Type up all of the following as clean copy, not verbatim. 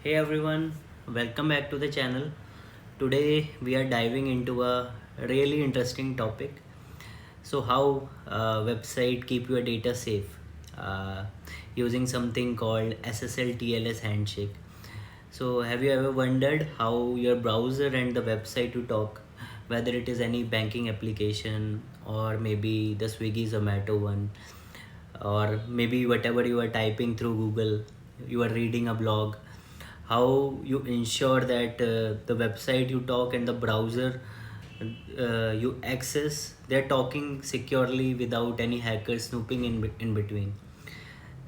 Hey everyone, welcome back to the channel. Today we are diving into a really interesting topic. So how website keep your data safe uh, using something called SSL TLS Handshake. So have you ever wondered how your browser and the website you talk, whether it is any banking application or maybe the Swiggy Zomato one, or maybe whatever you are typing through Google, you are reading a blog, how you ensure that the website you talk and the browser you access, they're talking securely without any hacker snooping in between.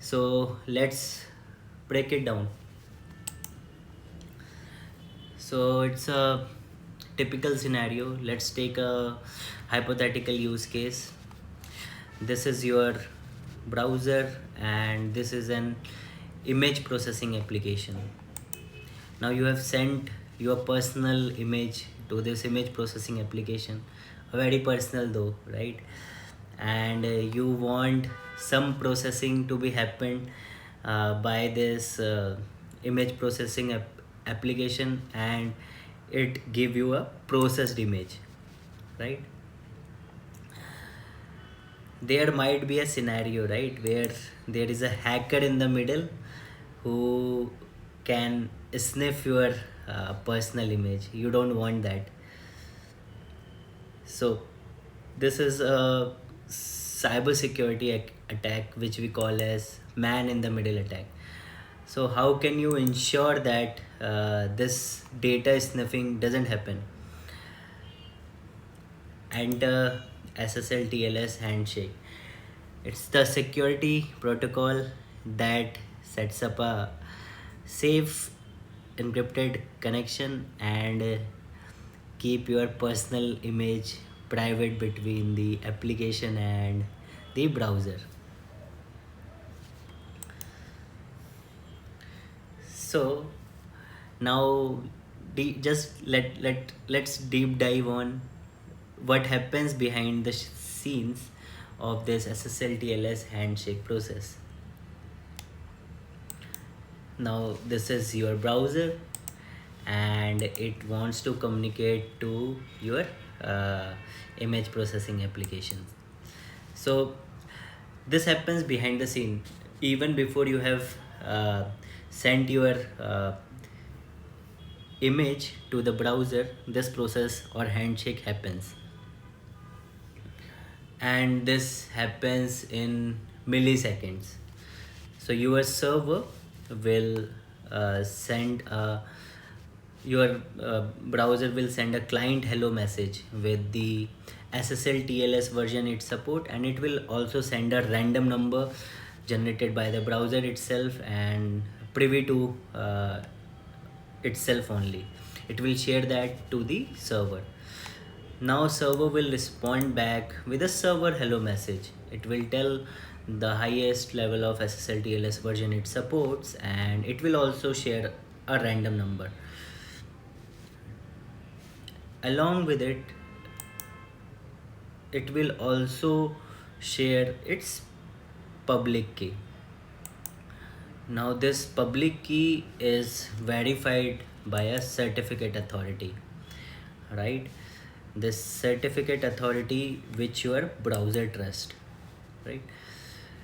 So let's break it down. So it's a typical scenario. Let's take a hypothetical use case. This is your browser and this is an image processing application. Now you have sent your personal image to this image processing application, very personal though, right? And you want some processing to be happened by this image processing application, and it give you a processed image, right? There might be a scenario, right, where there is a hacker in the middle who can sniff your personal image. You don't want that. So this is a cybersecurity attack which we call as man in the middle attack. So how can you ensure that this data sniffing doesn't happen? Enter SSL TLS Handshake. It's the security protocol that sets up a safe encrypted connection and keep your personal image private between the application and the browser. So now just let's deep dive on what happens behind the scenes of this SSL TLS handshake process. Now this is your browser and it wants to communicate to your uh, image processing application. So this happens behind the scene even before you have uh, sent your image to the browser. This process or handshake happens, and this happens in milliseconds. So your server will send a your browser will send a client hello message with the SSL TLS version it support, and it will also send a random number generated by the browser itself and privy to itself only. It will share that to the server. Now server will respond back with a server hello message. It will tell the highest level of SSL TLS version it supports, and it will also share a random number. Along with it, it will also share its public key. Now this public key is verified by a certificate authority, right? This certificate authority which your browser trust, right?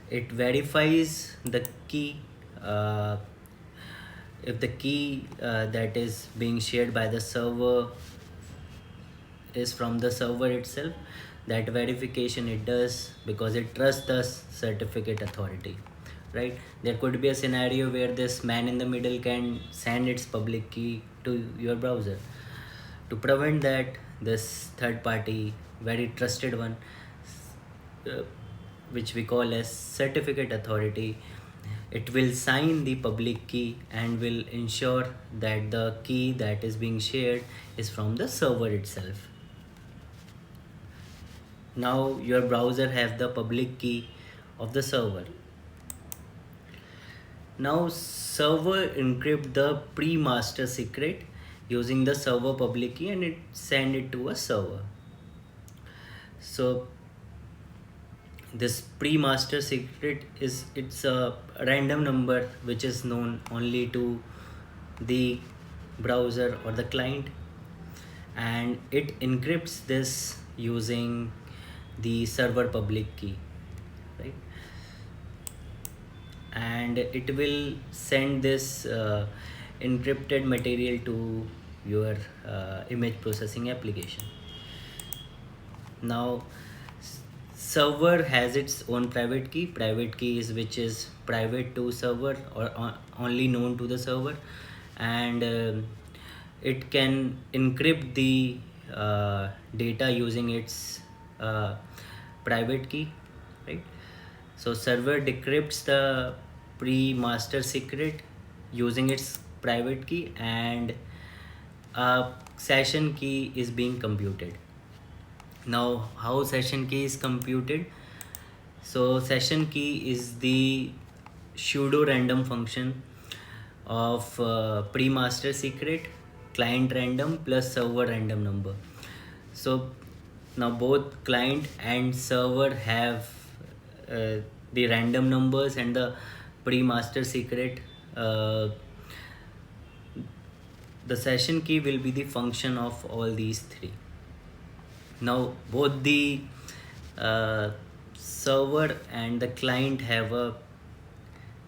It verifies the key. If the key that is being shared by the server is from the server itself, that verification it does because it trusts the certificate authority, right? There could be a scenario where this man in the middle can send its public key to your browser. To prevent that, this third party very trusted one, uh, which we call as certificate authority, it will sign the public key and will ensure that the key that is being shared is from the server itself. Now your browser have the public key of the server. Now server encrypt the pre-master secret using the server public key, and it send it to a server. So this pre-master secret is, it's a random number which is known only to the browser or the client, and it encrypts this using the server public key, right? And it will send this encrypted material to your image processing application. Now server has its own private key. Private key is which is private to server, or only known to the server, and it can encrypt the data using its uh, private key, right? So server decrypts the pre-master secret using its private key, and a session key is being computed. Now how session key is computed? So session key is the pseudo random function of pre-master secret, client random plus server random number. So now both client and server have uh, the random numbers, and the pre-master secret, uh, the session key will be the function of all these three. Now both the uh, server and the client have a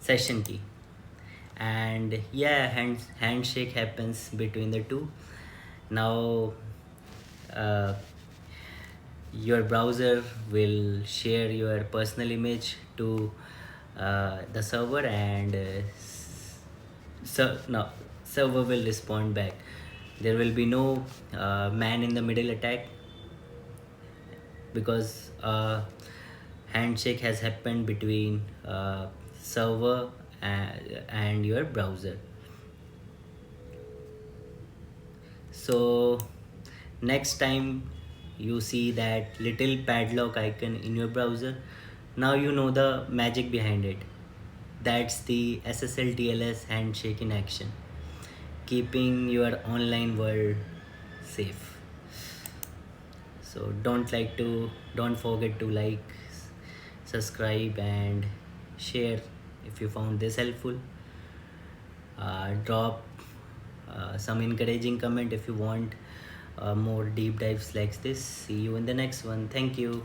session key, and yeah, handshake happens between the two. Now uh, your browser will share your personal image to the server, and no, server will respond back. There will be no man in the middle attack, because handshake has happened between server and your browser. So next time you see that little padlock icon in your browser, now you know the magic behind it. That's the SSL TLS handshake in action, keeping your online world safe. So don't forget to like, subscribe, and share if you found this helpful. Drop some encouraging comment if you want more deep dives like this. See you in the next one. Thank you.